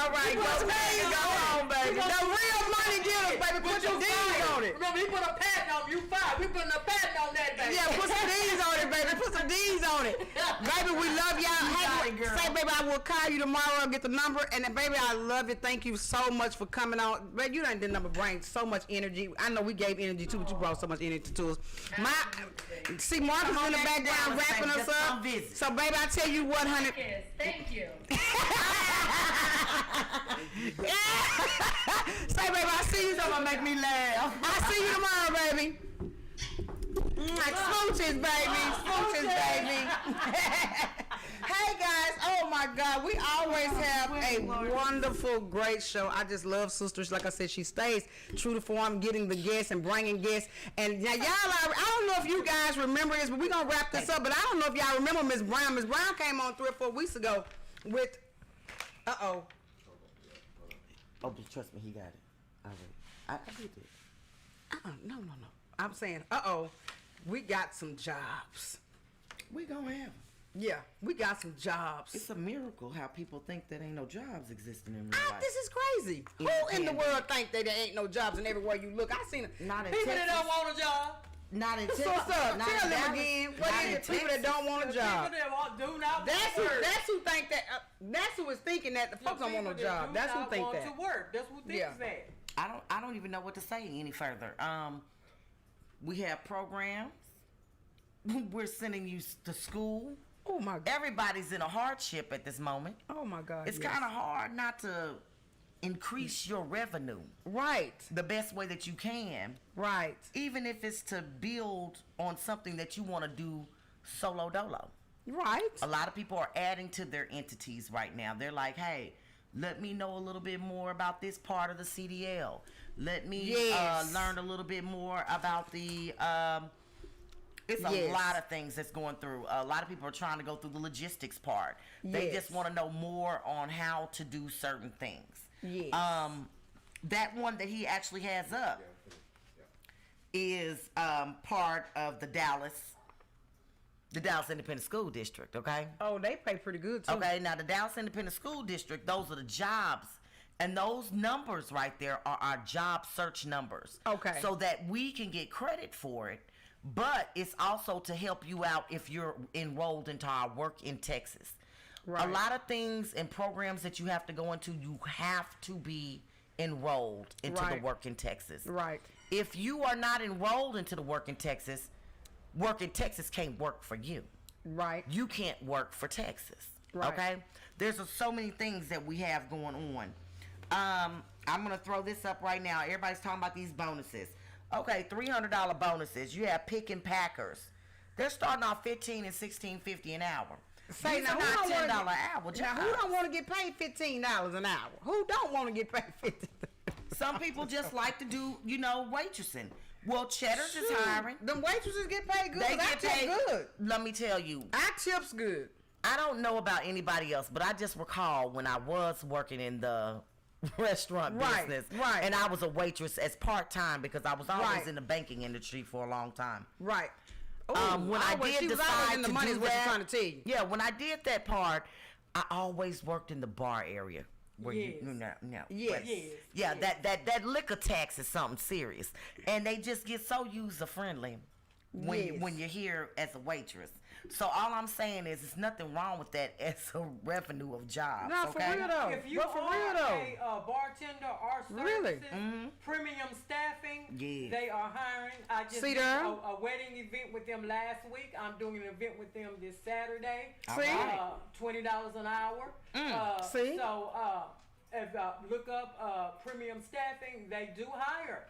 All right, go big, go home, baby. The Real Money Getters, baby. Put some D's on it. Remember, he put a patent on you. We putting a patent on that, baby. Yeah, put some D's on it, baby. Put some D's on it. Baby, we love y'all. Hey, say, baby, I will call you tomorrow. I'll get the number. And then, baby, I love you. Thank you so much for coming on. Baby, you done did number bring so much energy. I know we gave energy too, but you brought so much energy to us. See, Marcus in the background wrapping us up. So, baby, I tell you what, honey. Yes, thank you. Say, baby, I see you. Gonna make me laugh. I see you tomorrow, baby. Smooches, baby. Smooches, baby. Hey, guys. Oh, my God. We always have a wonderful, great show. I just love sisters. Like I said, she stays true to form, getting the guests and bringing guests. And now, y'all, I don't know if you guys remember this, but we're going to wrap this up. But I don't know if y'all remember Miss Brown. Miss Brown came on 3 or 4 weeks ago with, Oh, trust me, he got it. I did it. No. I'm saying, we got some jobs. We gonna have 'em. Yeah, we got some jobs. It's a miracle how people think that ain't no jobs existing in real life. This is crazy. In Who the in the pandemic. world think that there ain't no jobs and everywhere you look? I seen it. Not in People that Texas. don't want a job. Not in Texas. So what's up? Not Tell in them Dallas. again. Not What in is it? People that Texas. don't want a job. People that do not That's want to work. who think that. That's who is thinking that the folks don't want no People that job. do That's who not think want that. to work. That's who thinks Yeah. that. I don't even know what to say any further. We have programs. We're sending you to school. Oh my God. Everybody's in a hardship at this moment. Oh my God. It's yes. kind of hard not to increase your revenue Right. the best way that you can. Right. Even if it's to build on something that you want to do solo dolo. Right. A lot of people are adding to their entities right now. They're like, hey, let me know a little bit more about this part of the CDL. Let me learn a little bit more about the it's a lot of things that's going through. A lot of people are trying to go through the logistics part. They just want to know more on how to do certain things. Yes. That one that he actually has up is part of the Dallas Independent School District, okay? Oh, they pay pretty good too. Okay, now the Dallas Independent School District, those are the jobs. And those numbers right there are our job search numbers. Okay. So that we can get credit for it. But it's also to help you out if you're enrolled into our Work in Texas. Right. A lot of things and programs that you have to go into, you have to be enrolled into the Work in Texas. Right. If you are not enrolled into the Work in Texas can't work for you. Right. You can't work for Texas. Right. Okay? There's so many things that we have going on. I'm going to throw this up right now. Everybody's talking about these bonuses. Okay, $300 bonuses. You have pick and packers. They're starting off $15 and $16.50 an hour. Say These now, are who not don't $10 wanna an hour get, now, who jobs. don't want to get paid $15 an hour? Who don't want to get paid $15? Some people just like to do, waitressing. Well, Cheddar's is Shoot, hiring. Them waitresses get paid good. They I get tip paid good. Let me tell you, I tips good. I don't know about anybody else, but I just recall when I was working in the restaurant business, and I was a waitress as part-time because I was always in the banking industry for a long time. Right. When I did decide to do that, trying to tell you. yeah, when I did that part, I always worked in the bar area. Where that liquor tax is something serious, and they just get so user friendly when you're here as a waitress. So all I'm saying is, there's nothing wrong with that as a revenue of jobs. No, okay? for real though. If you but for are real though. a bartender or services, Really? premium staffing, Yeah. they are hiring. I just See did there? a wedding event with them last week. I'm doing an event with them this Saturday. See? $20 an hour. See? So if look up premium staffing, they do hire.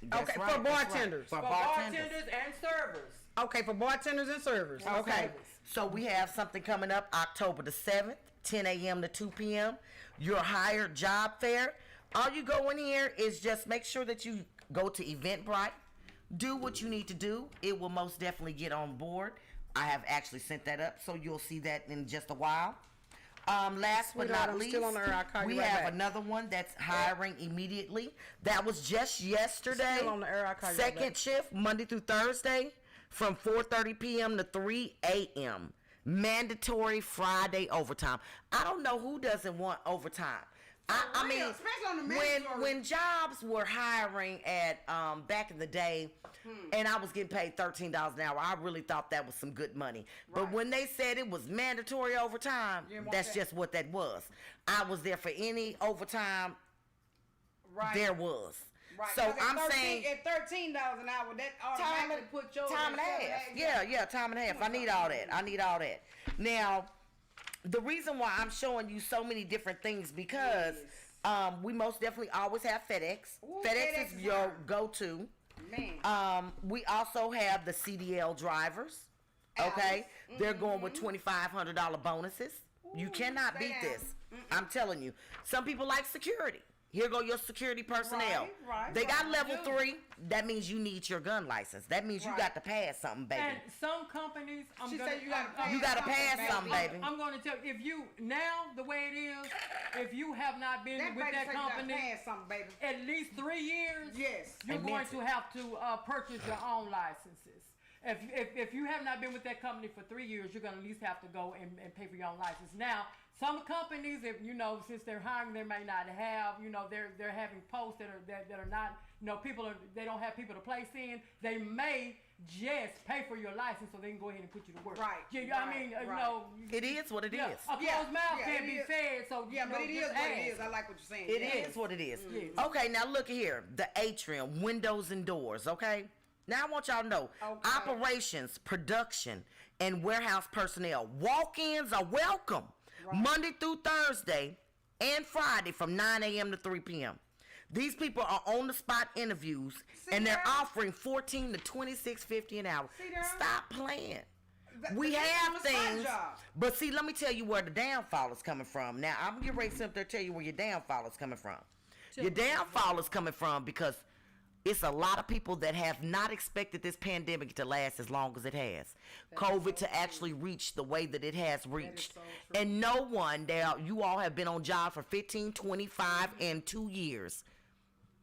That's Okay, right, for that's right. bartenders. For For bartenders and servers. Okay, for bartenders and servers. And Okay. servers. So we have something coming up October the 7th, 10 a.m. to 2 p.m. Your hired job fair. All you go in here is just make sure that you go to Eventbrite. Do what you need to do. It will most definitely get on board. I have actually sent that up, so you'll see that in just a while. Last but Sweetheart, not I'm least, still on the air. I'll call you we right have back. another one that's hiring immediately. That was just yesterday. Still on the air. I'll call you right Second back. shift, Monday through Thursday, from 4:30 p.m. to 3 a.m. Mandatory Friday overtime. I don't know who doesn't want overtime. I mean, especially on the mandatory. when jobs were hiring at back in the day, and I was getting paid $13 an hour, I really thought that was some good money. But when they said it was mandatory overtime, that's just what that was. I was there for any overtime there was. Right. So I'm saying at $13 an hour, that automatically put your time and a half. Yeah, time and a half. I need all that. Now, the reason why I'm showing you so many different things because we most definitely always have FedEx. Ooh, FedEx is your go-to. Man. We also have the Cdl Drivers. Okay, they're going with $2,500 bonuses. You cannot beat this. I'm telling you. Some people like security. Here go your security personnel. They got level 3. That means you need your gun license. That means you got to pass something, baby. And some companies, She said you gotta pass You got to pass something, baby. I'm going to tell you, if you now the way it is, if you have not been with that company pass something, baby. at least 3 years, Yes. you're And going that's to have to purchase your own licenses. If you have not been with that company for 3 years, you're going to at least have to go and pay for your own license. Now, some companies, if since they're hiring, they may not have, they're having posts that are not, they don't have people to place in. They may just pay for your license so they can go ahead and put you to work. Right. It is what it is. A closed mouth can't be fed. So but it is just what it ask. is. I like what you're saying. It is what it is. Okay, now look here. The atrium, windows and doors, okay? Now I want y'all to know, operations, production, and warehouse personnel. Walk-ins are welcome. Monday through Thursday, and Friday from 9 a.m. to 3 p.m. These people are on the spot interviews, and they're offering $14 to $26.50 an hour. Stop playing. We have things, but see, let me tell you where the downfall is coming from. Now, I'm getting ready to sit there and tell you where your downfall is coming from. Your downfall is coming from because it's a lot of people that have not expected this pandemic to last as long as it has. COVID to actually reach the way that it has reached. And no one, you all have been on job for 15, 25, and 2 years.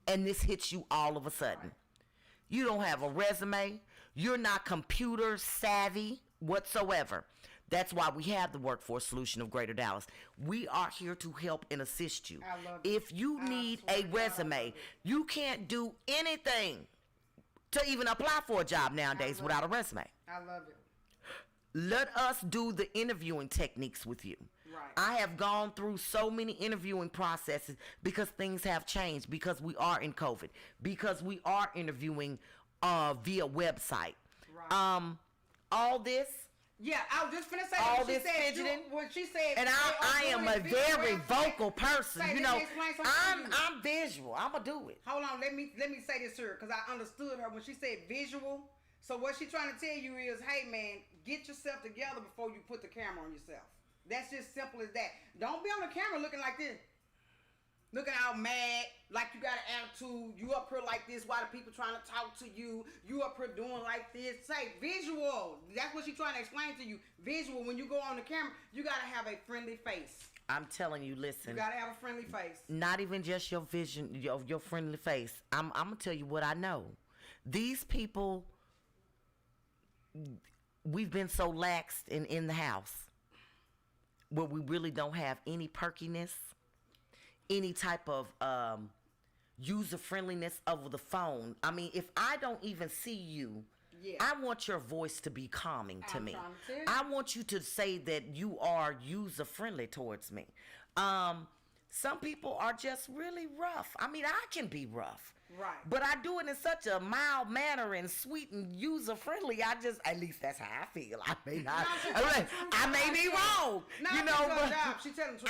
And this hits you all of a sudden. You don't have a resume. You're not computer savvy whatsoever. That's why we have the Workforce Solution of Greater Dallas. We are here to help and assist you. If you need a resume, you can't do anything to even apply for a job nowadays without a resume. I love it. Let us do the interviewing techniques with you. Right. I have gone through so many interviewing processes because things have changed, because we are in COVID, because we are interviewing via website. Right. All this. Yeah, I was just finna say all what this she said. fidgeting. What she said. And I am a very vocal person. Say, you know, explain something to you. I'm visual. I'ma do it. Hold on, let me say this to her because I understood her when she said visual. So what she trying to tell you is, hey man, get yourself together before you put the camera on yourself. That's just simple as that. Don't be on the camera looking like this. Looking all mad, like you got an attitude. You up here like this while the people trying to talk to you. You up here doing like this. Say visual. That's what she's trying to explain to you. Visual. When you go on the camera, you got to have a friendly face. I'm telling you, listen. You got to have a friendly face. Not even just your vision, your friendly face. I'm going to tell you what I know. These people, we've been so laxed in the house where we really don't have any perkiness, any type of user friendliness over the phone. I mean, if I don't even see you, I want your voice to be calming to me. I want you to say that you are user friendly towards me. Some people are just really rough. I mean, I can be rough. Right. But I do it in such a mild manner and sweet and user friendly. At least that's how I feel. I may not. I may be wrong. You know, but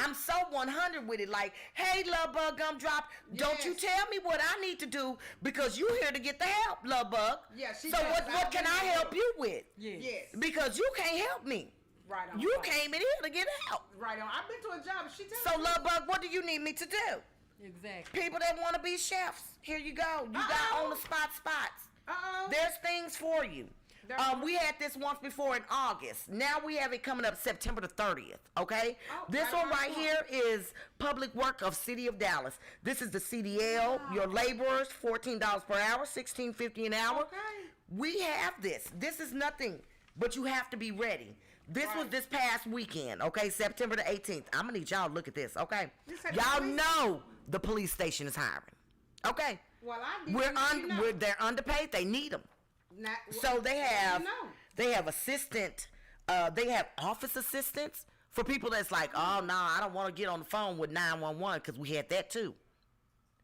I'm so 100 with it. Like, hey, Love Bug Gumdrop, don't you tell me what I need to do because you here to get the help, Love Bug. Yeah, so what can I help you with? Yes. Because you can't help me. Right on. You came in here to get help. Right on. I've been to a job. So, Love Bug, what do you need me to do? Exactly. People that want to be chefs, here you go. You got on the spots. There's things for you. We had this once before in August. Now we have it coming up September the 30th, okay? This one right here is Public Work of City of Dallas. This is the CDL, your laborers, $14 per hour, $16.50 an hour. Okay. We have this. This is nothing, but you have to be ready. This was this past weekend, okay? September the 18th. I'm going to need y'all to look at this, okay? Y'all know the police station is hiring, okay? Well, I did. They're underpaid. They need them. So they have assistant, they have office assistants for people that's like, oh no, I don't want to get on the phone with 911 because we had that too.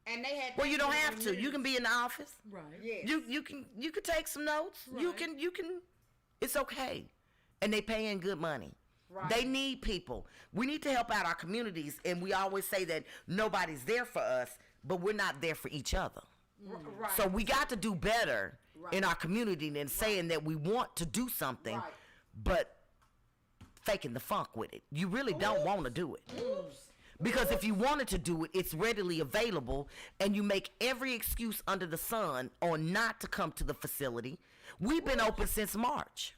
And they had. Well, you don't have to. You can be in the office. Right. Yes. You can take some notes. Right. You can. It's okay, and they paying good money. Right. They need people. We need to help out our communities, and we always say that nobody's there for us, but we're not there for each other. Right. So we got to do better in our community than saying that we want to do something, but faking the funk with it. You really don't want to do it. Because if you wanted to do it, it's readily available, and you make every excuse under the sun on not to come to the facility. We've been open since March.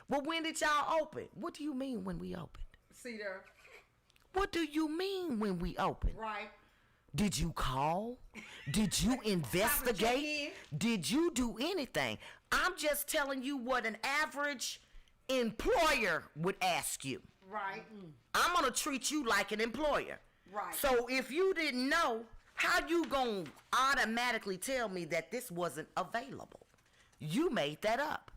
Well, when did y'all open? What do you mean when we opened? See there. What do you mean when we opened? Right. Did you call? Did you investigate? Did you do anything? I'm just telling you what an average employer would ask you. Right. I'm going to treat you like an employer. Right. So if you didn't know, how you going to automatically tell me that this wasn't available? You made that up.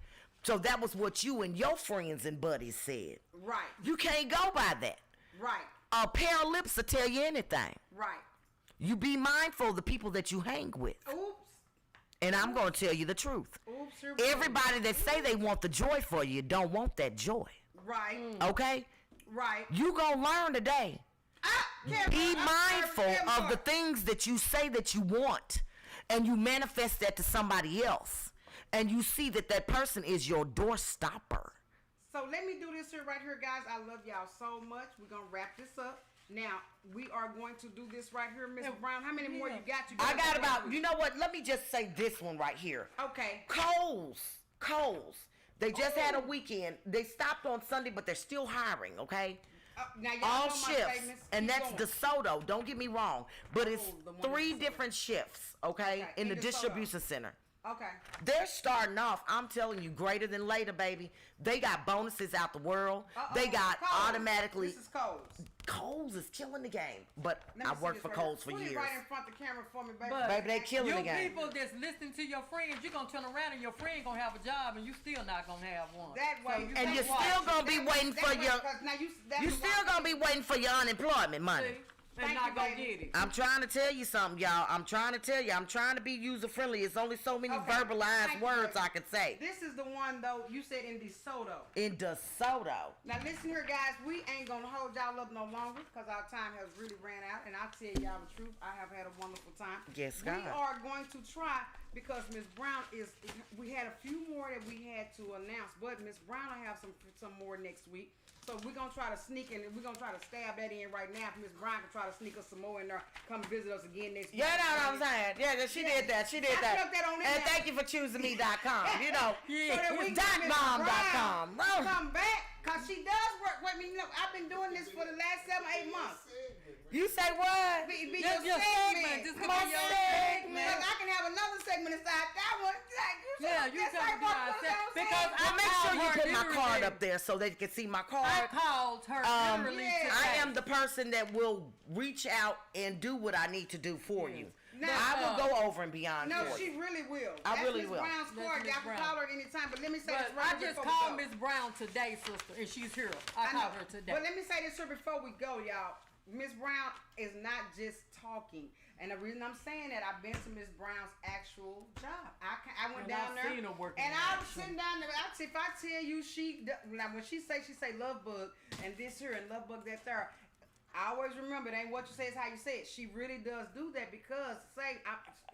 So that was what you and your friends and buddies said. Right. You can't go by that. Right. A pair of lips will tell you anything. Right. You be mindful of the people that you hang with. Oops. And I'm going to tell you the truth. Oops. Everybody that say they want the joy for you don't want that joy. Right. Okay? Right. You going to learn today Be mindful of the things that you say that you want, and you manifest that to somebody else, and you see that that person is your door stopper. So let me do this here right here, guys. I love y'all so much. We're gonna wrap this up. Now we are going to do this right here, Miss Brown. How many more you got? I got about. You know what? Let me just say this one right here. Okay. Kohl's. They just had a weekend. They stopped on Sunday, but they're still hiring. Okay. Now y'all All know my shifts, statements. and Keep that's going. DeSoto. Don't get me wrong, but it's the one 3 in DeSoto. different shifts. Okay, in the DeSoto. distribution center. Okay. They're starting off, I'm telling you, greater than later, baby. They got bonuses out the world. They got Kohl's. automatically. This is Kohl's. Kohl's is killing the game. But Let me I see worked this for right Kohl's here. for Put it years. right in front of the camera for me, baby. But Baby, they killing you the game. people that's listening to your friends, you're gonna turn around and your friend gonna have a job and you still not gonna have one. That way, And you're still gonna be waiting for your. You still gonna be waiting for your unemployment money. See? And not gonna get it. I'm trying to tell you something, y'all. I'm trying to tell you. I'm trying to be user friendly. It's only so many verbalized words I can say. This is the one though you said in DeSoto. In DeSoto. Now listen here, guys. We ain't gonna hold y'all up no longer because our time has really ran out. And I'll tell y'all the truth. I have had a wonderful time. Yes, We God. are going to try because Miss Brown is. We had a few more that we had to announce, but Miss Brown will have some more next week. So we're gonna try to sneak in. We're gonna try to stab that in right now. If Miss Brown can try to sneak us some more in there, come visit us again next week. Yeah, that's what I'm saying. Yeah, she did that. She did I that. stuck that on there. And thank you for choosing me.com. You know, So that we can get Miss dotbomb.com. Brown to come back, cause she does work with me. Look, I've been doing this for the last 7-8 months. You say what? Be Just your your segment. segment. Just My come on your segment. Cause I can have another segment inside that one. Like, Yeah, you can be our segment. Because Well, make sure you called put her my card literally. up there so they can see my I card. called her literally today. I am the person that will reach out and do what I need to do for you. Now, I will go over and beyond No, for she you. really will. I That's really Miss will. Brown's That's card. Miss Y'all can Brown. call her at any time. But let me say But this right I just before we called go. Miss Brown today, sister, and she's here. I I called know. her today. But let me say this here before we go, y'all. Miss Brown is not just talking. And the reason I'm saying that, I've been to Miss Brown's actual job. I went And down I've there. seen her working and in I was action. sitting down there. If I tell you when she say love bug and this here and love bug that there. I always remember it ain't what you say, it's how you say it. She really does do that because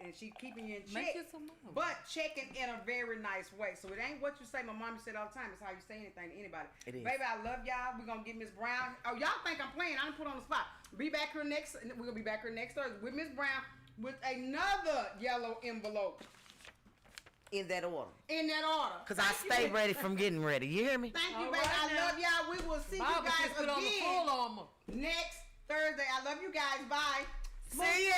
and she keeping you in check. Make you some money. But checking in a very nice way. So it ain't what you say. My mom said all the time. It's how you say anything to anybody. It is. Baby, I love y'all. We're gonna get Miss Brown. Oh, y'all think I'm playing? I done put on the spot. We're gonna be back here next Thursday with Miss Brown with another yellow envelope. In that order. In that order. Because I stay ready from getting ready. You hear me? Thank you, All baby. right I now. love y'all. We will see Baba you guys just put on the full again armor. next Thursday. I love you guys. Bye. See ya.